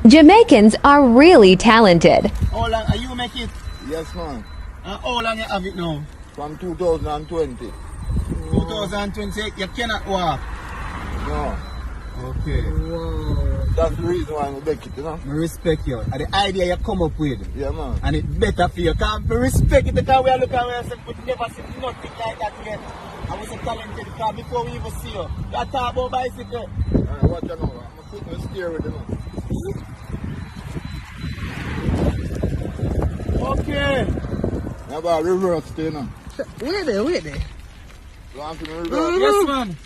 Jamaicans are really talented. How long are you make it? Yes, man. And how long you have it now? From 2020. 2020, you cannot walk. No. Okay. Wow. That's the reason why I make it, you know? I respect you. And the idea you come up with. Yeah, man. And it's better for you. Because I respect it because we are looking at us and we never see nothing like that yet. I was so talented because before we even see you, you talk about bicycle. Alright, watch you know. I'm putting the steer with you know. Okay. How about reverse stay now? Wait there. You want to reverse? Yes, man.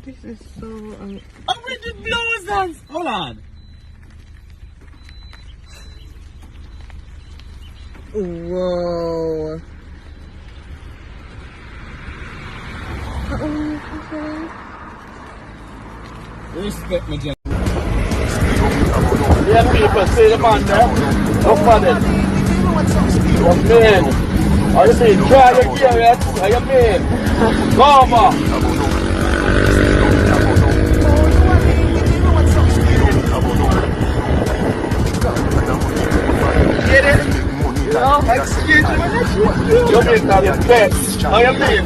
This is so... I'm with the blows hands. Hold on. Whoa. Respect me, Jen. Yeah, people, see the man there. Look for them. What man? Are you saying, try your gear, are you mean? Go over. Get it? Excuse me. You mean that you're best. How you mean?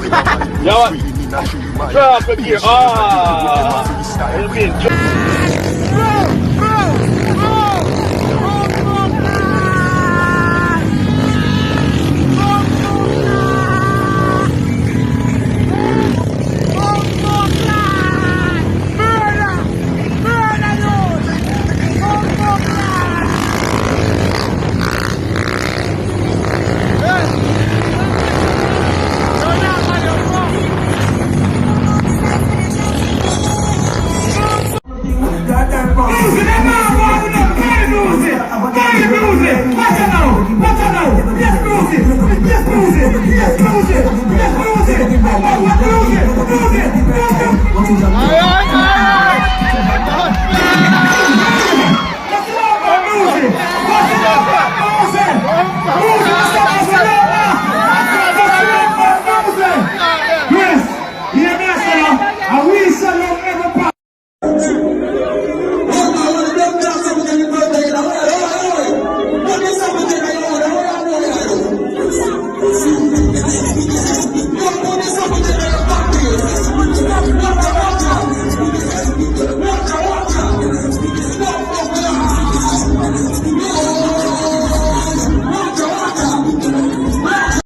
You what? Drop the gear. How you mean? Yes,